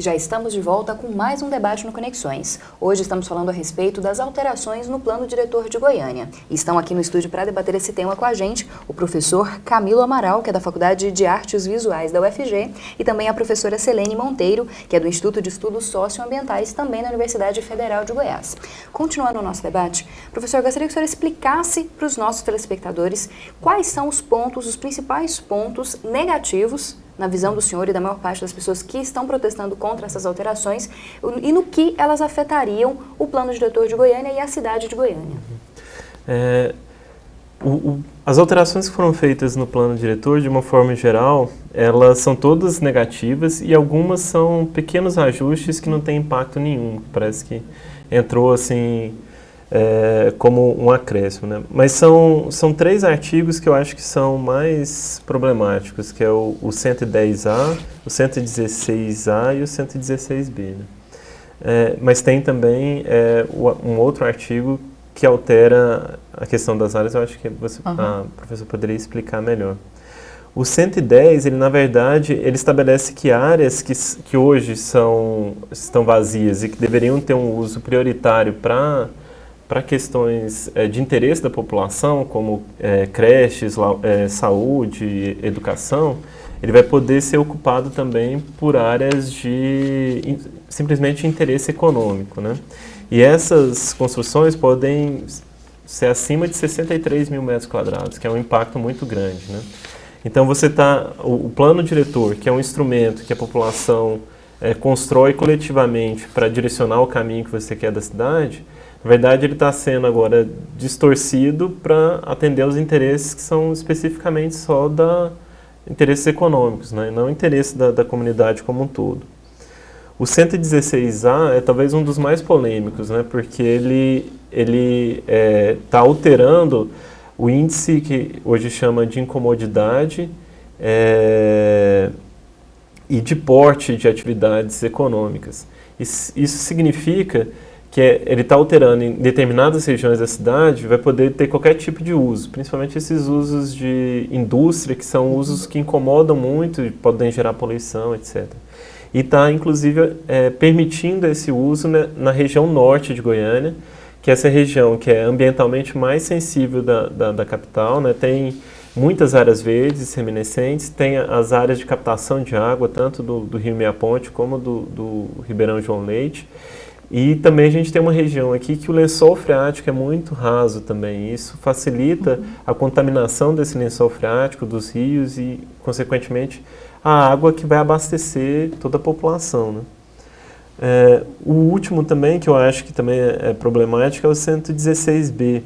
Já estamos de volta com mais um debate no Conexões. Hoje estamos falando a respeito das alterações no Plano Diretor de Goiânia. E estão aqui no estúdio para debater esse tema com a gente o professor Camilo Amaral, que é da Faculdade de Artes Visuais da UFG, e também a professora Selene Monteiro, que é do Instituto de Estudos Socioambientais, também da Universidade Federal de Goiás. Continuando o nosso debate, professor, eu gostaria que o senhor explicasse para os nossos telespectadores quais são os principais pontos negativos na visão do senhor e da maior parte das pessoas que estão protestando contra essas alterações e no que elas afetariam o Plano Diretor de Goiânia e a cidade de Goiânia. As alterações que foram feitas no Plano Diretor, de uma forma geral, elas são todas negativas e algumas são pequenos ajustes que não têm impacto nenhum. Parece que entrou assim como um acréscimo, né? Mas são 3 artigos que eu acho que são mais problemáticos, que é o 110A, o 116A e o 116B. Né? Mas tem também um outro artigo que altera a questão das áreas, eu acho que a professora poderia explicar melhor. O 110, ele na verdade, ele estabelece que áreas que hoje estão vazias e que deveriam ter um uso prioritário para questões de interesse da população, como creches, saúde, educação, ele vai poder ser ocupado também por áreas de simplesmente interesse econômico, né? E essas construções podem ser acima de 63 mil metros quadrados, que é um impacto muito grande, né? Então o plano diretor, que é um instrumento que a população constrói coletivamente para direcionar o caminho que você quer da cidade, na verdade, ele está sendo agora distorcido para atender aos interesses que são especificamente só interesses econômicos, né? Não interesse da comunidade como um todo. O 116A é talvez um dos mais polêmicos, né? Porque ele está alterando o índice que hoje chama de incomodidade e de porte de atividades econômicas. Isso significa que ele está alterando em determinadas regiões da cidade, vai poder ter qualquer tipo de uso, principalmente esses usos de indústria, que são usos que incomodam muito e podem gerar poluição, etc. E está, inclusive, permitindo esse uso na região norte de Goiânia, que é essa região que é ambientalmente mais sensível da capital, né? Tem muitas áreas verdes reminiscentes, tem as áreas de captação de água, tanto do Rio Meia Ponte como do Ribeirão João Leite. E também a gente tem uma região aqui que o lençol freático é muito raso também. Isso facilita a contaminação desse lençol freático, dos rios e, consequentemente, a água que vai abastecer toda a população, né? O último também, que eu acho que também é problemático, é o 116B,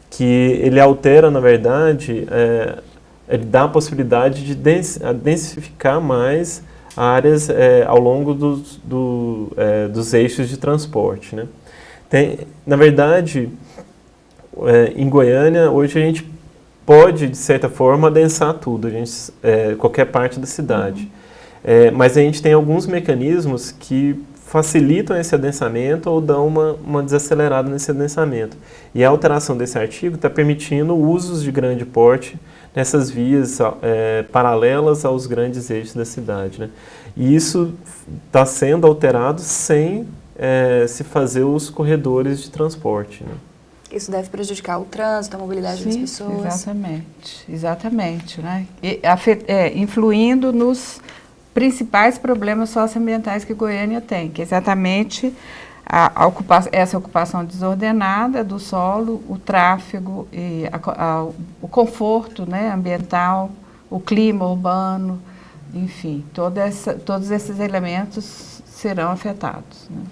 que ele altera, na verdade, ele dá a possibilidade de densificar mais áreas ao longo dos eixos de transporte, né? Na verdade, em Goiânia, hoje a gente pode, de certa forma, adensar tudo, qualquer parte da cidade. Mas a gente tem alguns mecanismos que facilitam esse adensamento ou dão uma desacelerada nesse adensamento. E a alteração desse artigo está permitindo usos de grande porte nessas vias paralelas aos grandes eixos da cidade, né? E isso está sendo alterado sem se fazer os corredores de transporte, né? Isso deve prejudicar o trânsito, a mobilidade das pessoas. Exatamente, né? Influindo nos principais problemas socioambientais que Goiânia tem, que é exatamente essa ocupação desordenada do solo, o tráfego, e o conforto, né, ambiental, o clima urbano, enfim, todos esses elementos serão afetados, né?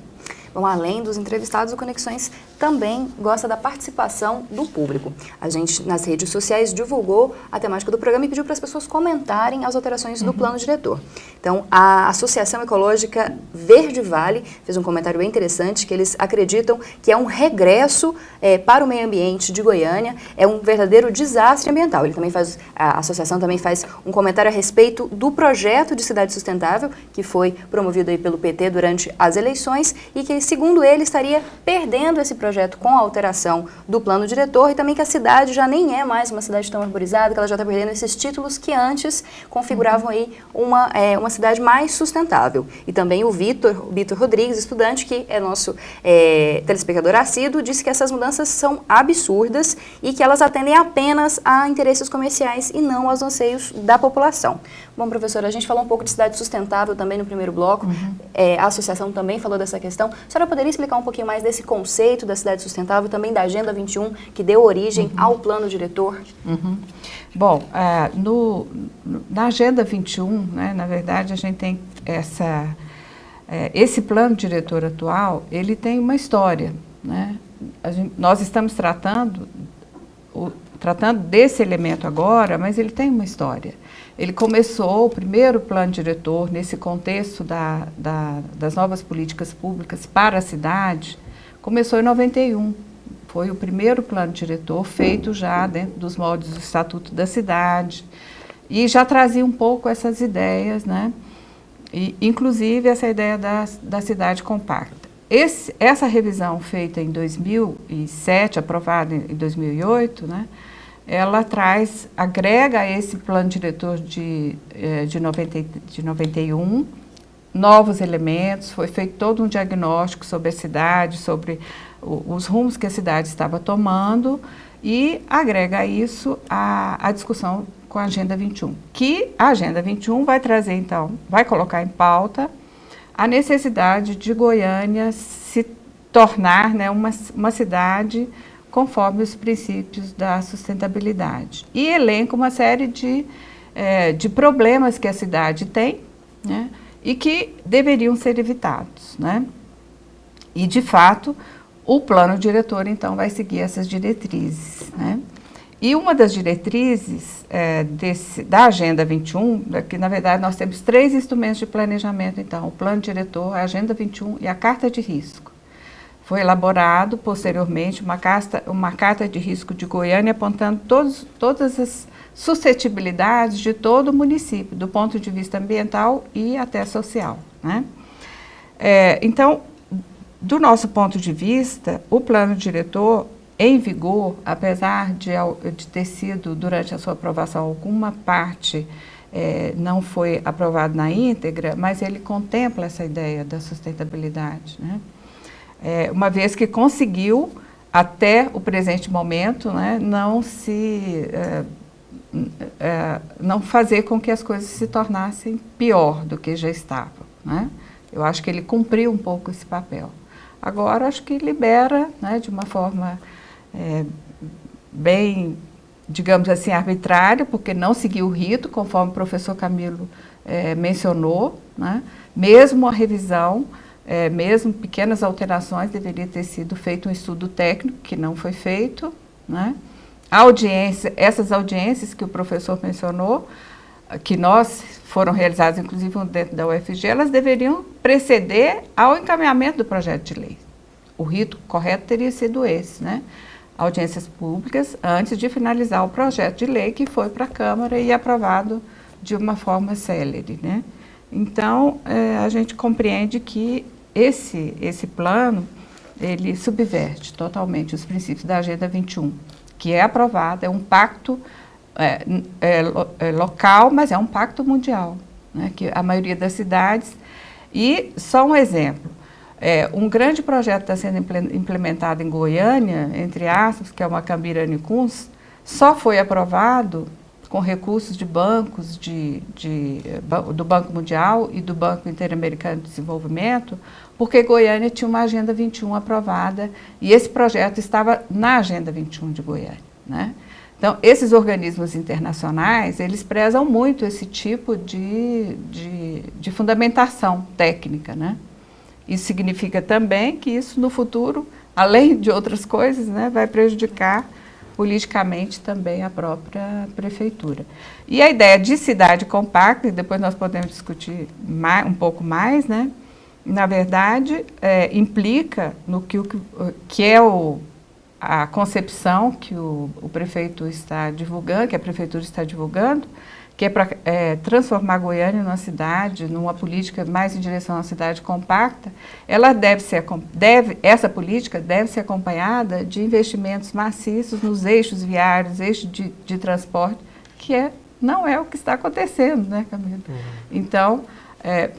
Bom, além dos entrevistados, o Conexões também gosta da participação do público. A gente, nas redes sociais, divulgou a temática do programa e pediu para as pessoas comentarem as alterações do plano diretor. Então, a Associação Ecológica Verde Vale fez um comentário bem interessante, que eles acreditam que é um regresso para o meio ambiente de Goiânia, é um verdadeiro desastre ambiental. A associação também faz um comentário a respeito do projeto de cidade sustentável, que foi promovido aí pelo PT durante as eleições, e que, segundo ele, estaria perdendo esse projeto projeto com a alteração do plano diretor e também que a cidade já nem é mais uma cidade tão arborizada, que ela já está perdendo esses títulos que antes configuravam aí uma cidade mais sustentável. E também o Vitor Rodrigues, estudante, que é nosso telespectador assíduo, disse que essas mudanças são absurdas e que elas atendem apenas a interesses comerciais e não aos anseios da população. Bom, professora, a gente falou um pouco de cidade sustentável também no primeiro bloco, a associação também falou dessa questão. A senhora poderia explicar um pouquinho mais desse conceito da cidade sustentável, também da Agenda 21, que deu origem ao plano diretor? Bom, na Agenda 21, né, na verdade, a gente tem esse plano diretor atual, ele tem uma história, né? Nós estamos tratando desse elemento agora, mas ele tem uma história. Ele começou, o primeiro plano diretor, nesse contexto das novas políticas públicas para a cidade, começou em 91. Foi o primeiro plano diretor feito já dentro dos moldes do Estatuto da Cidade e já trazia um pouco essas ideias, né? E, inclusive essa ideia da cidade compacta. Essa revisão feita em 2007, aprovada em 2008, né? Ela agrega a esse plano diretor de 91 novos elementos, foi feito todo um diagnóstico sobre a cidade, sobre os rumos que a cidade estava tomando e agrega isso à discussão com a Agenda 21, que a Agenda 21 vai trazer, então, vai colocar em pauta a necessidade de Goiânia se tornar, né, uma cidade conforme os princípios da sustentabilidade. E elenca uma série de problemas que a cidade tem, né, e que deveriam ser evitados, né? E, de fato, o plano diretor, então, vai seguir essas diretrizes, né? E uma das diretrizes da Agenda 21, que, na verdade, nós temos 3 instrumentos de planejamento, então, o plano diretor, a Agenda 21 e a Carta de Risco. Foi elaborado, posteriormente, uma carta de risco de Goiânia apontando todas as suscetibilidades de todo o município, do ponto de vista ambiental e até social, né? Então, do nosso ponto de vista, o plano diretor em vigor, apesar de ter sido, durante a sua aprovação, alguma parte não foi aprovado na íntegra, mas ele contempla essa ideia da sustentabilidade, né? Uma vez que conseguiu, até o presente momento, né, não fazer com que as coisas se tornassem pior do que já estavam, né? Eu acho que ele cumpriu um pouco esse papel. Agora, acho que libera, né, de uma forma bem, digamos assim, arbitrária, porque não seguiu o rito, conforme o professor Camilo mencionou, né? Mesmo a revisão, mesmo pequenas alterações, deveria ter sido feito um estudo técnico, que não foi feito, né? Essas audiências que o professor mencionou, que foram realizadas, inclusive dentro da UFG, elas deveriam preceder ao encaminhamento do projeto de lei. O rito correto teria sido esse, né? Audiências públicas antes de finalizar o projeto de lei, que foi para a Câmara e aprovado de uma forma célere, né? Então, a gente compreende que esse plano, ele subverte totalmente os princípios da Agenda 21, que é aprovado, é um pacto local, mas é um pacto mundial, né, que a maioria das cidades, e só um exemplo, um grande projeto está sendo implementado em Goiânia, entre aspas, que é o Macambira Nicuns, só foi aprovado com recursos de bancos do Banco Mundial e do Banco Interamericano de Desenvolvimento, porque Goiânia tinha uma Agenda 21 aprovada e esse projeto estava na Agenda 21 de Goiânia, né? Então, esses organismos internacionais, eles prezam muito esse tipo de fundamentação técnica, né? Isso significa também que isso no futuro, além de outras coisas, né, vai prejudicar politicamente também a própria prefeitura. E a ideia de cidade compacta, e depois nós podemos discutir um pouco mais, né? Na verdade, implica no que é a concepção que o prefeito está divulgando, que a prefeitura está divulgando, que é para transformar Goiânia numa cidade, numa política mais em direção a uma cidade compacta, ela essa política deve ser acompanhada de investimentos maciços nos eixos viários, eixos de transporte, que não é o que está acontecendo, né, Camilo? Então,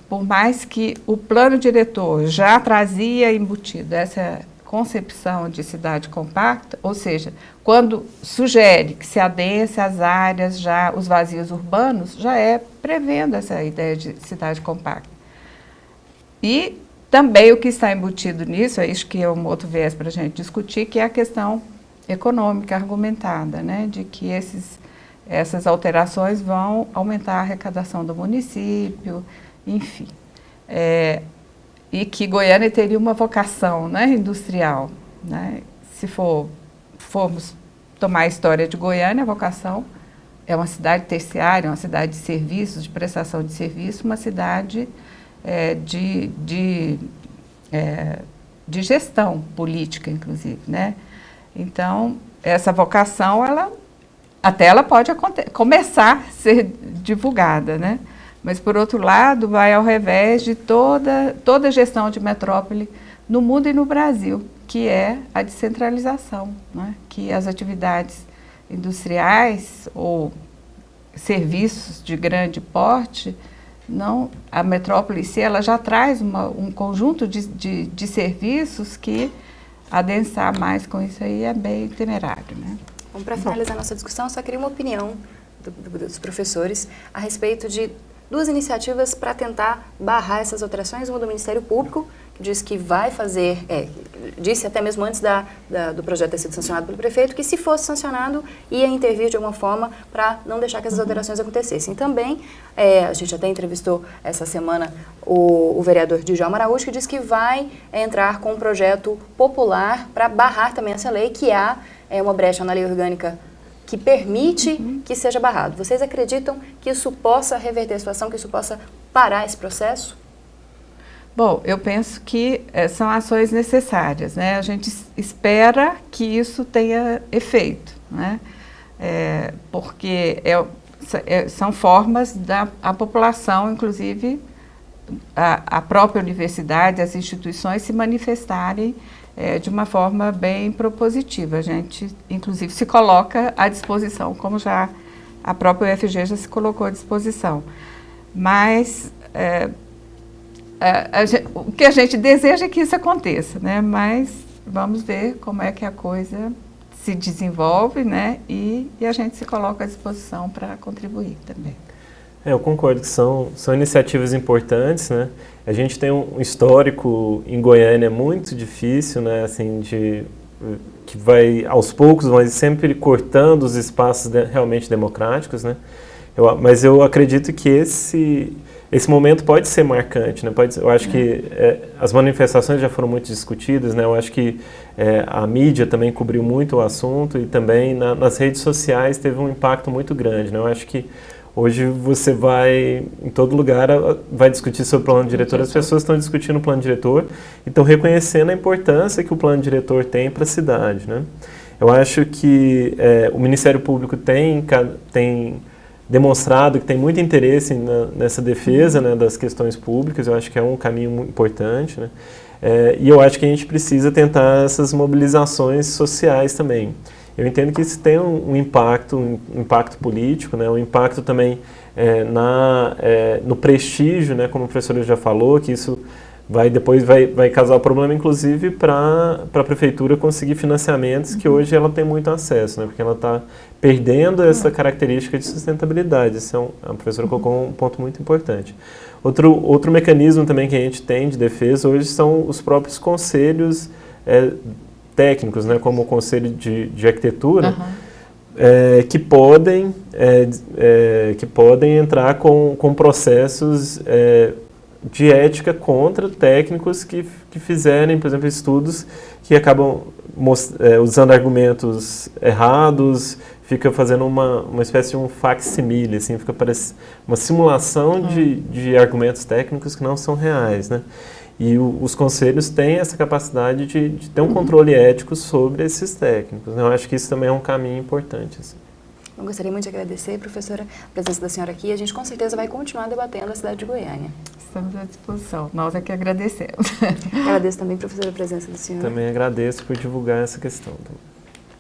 por mais que o plano diretor já trazia embutido essa concepção de cidade compacta, ou seja, quando sugere que se adense as áreas, já os vazios urbanos, já prevendo essa ideia de cidade compacta. E também o que está embutido nisso, isso que é um outro viés para a gente discutir, que é a questão econômica argumentada, né, de que essas alterações vão aumentar a arrecadação do município, enfim. E que Goiânia teria uma vocação, né, industrial. Né? Se formos tomar a história de Goiânia, a vocação é uma cidade terciária, uma cidade de serviços, de prestação de serviço, uma cidade de gestão política, inclusive. Né? Então, essa vocação, ela pode começar a ser divulgada, né? Mas, por outro lado, vai ao revés de toda a gestão de metrópole no mundo e no Brasil, que é a descentralização, né? Que as atividades industriais ou serviços de grande porte, a metrópole em si, ela já traz um conjunto de serviços que adensar mais com isso aí é bem temerário, né? Bom, para finalizar nossa discussão, eu só queria uma opinião dos professores a respeito de duas iniciativas para tentar barrar essas alterações. Uma do Ministério Público, que diz que vai fazer, disse até mesmo antes do projeto ter sido sancionado pelo prefeito, que se fosse sancionado, ia intervir de alguma forma para não deixar que essas alterações acontecessem. Também, a gente até entrevistou essa semana o vereador Djalma Araújo, que diz que vai entrar com um projeto popular para barrar também essa lei, que há uma brecha na lei orgânica que permite que seja barrado. Vocês acreditam que isso possa reverter a situação, que isso possa parar esse processo? Bom, eu penso que são ações necessárias, né? A gente espera que isso tenha efeito, né? Porque são formas da população, inclusive a própria universidade, as instituições se manifestarem de uma forma bem propositiva. A gente, inclusive, se coloca à disposição, como já a própria UFG já se colocou à disposição. Mas o que a gente deseja é que isso aconteça, né? Mas vamos ver como é que a coisa se desenvolve, né? E a gente se coloca à disposição para contribuir também. Eu concordo que são iniciativas importantes, né? A gente tem um histórico em Goiânia muito difícil, né? Assim, que vai aos poucos, mas sempre cortando os espaços realmente democráticos, né? Mas eu acredito que esse momento pode ser marcante, né? Eu acho que as manifestações já foram muito discutidas, né? Eu acho que a mídia também cobriu muito o assunto e também nas redes sociais teve um impacto muito grande, né? Eu acho que hoje você vai, em todo lugar, vai discutir sobre o plano diretor, as pessoas estão discutindo o plano diretor e estão reconhecendo a importância que o plano diretor tem para a cidade, né? Eu acho que o Ministério Público tem demonstrado que tem muito interesse nessa defesa, né, das questões públicas. Eu acho que é um caminho muito importante, né? E eu acho que a gente precisa tentar essas mobilizações sociais também. Eu entendo que isso tem um impacto político, né, um impacto também no prestígio, né, como o professor já falou, que isso depois vai causar problema, inclusive, para a prefeitura conseguir financiamentos que hoje ela tem muito acesso, né, porque ela está perdendo essa característica de sustentabilidade. Isso a professora colocou um ponto muito importante. Outro mecanismo também que a gente tem de defesa hoje são os próprios conselhos técnicos, né, como o Conselho de Arquitetura, que podem entrar com processos de ética contra técnicos que fizerem, por exemplo, estudos que acabam usando argumentos errados, fica fazendo uma espécie de um facsimile, assim, fica parecendo uma simulação de argumentos técnicos que não são reais, né? E os conselhos têm essa capacidade de ter um controle ético sobre esses técnicos, né? Eu acho que isso também é um caminho importante, assim. Eu gostaria muito de agradecer, professora, a presença da senhora aqui. A gente com certeza vai continuar debatendo a cidade de Goiânia. Estamos à disposição. Nós é que agradecemos. Agradeço também, professora, a presença do senhor. Também agradeço por divulgar essa questão.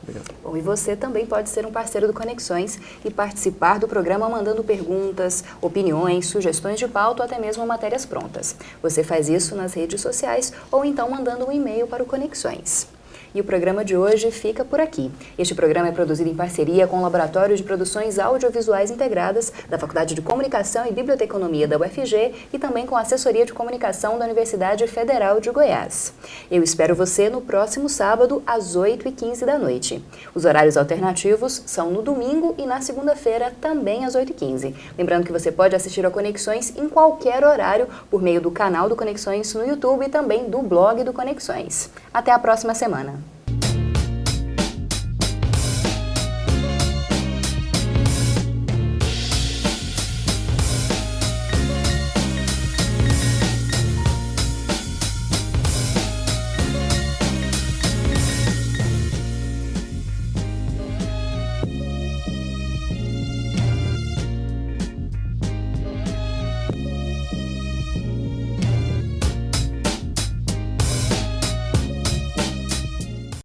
Obrigado. Bom, e você também pode ser um parceiro do Conexões e participar do programa mandando perguntas, opiniões, sugestões de pauta ou até mesmo matérias prontas. Você faz isso nas redes sociais ou então mandando um e-mail para o Conexões. E o programa de hoje fica por aqui. Este programa é produzido em parceria com o Laboratório de Produções Audiovisuais Integradas da Faculdade de Comunicação e Biblioteconomia da UFG e também com a Assessoria de Comunicação da Universidade Federal de Goiás. Eu espero você no próximo sábado, às 8h15 da noite. Os horários alternativos são no domingo e na segunda-feira, também às 8h15. Lembrando que você pode assistir a Conexões em qualquer horário por meio do canal do Conexões no YouTube e também do blog do Conexões. Até a próxima semana.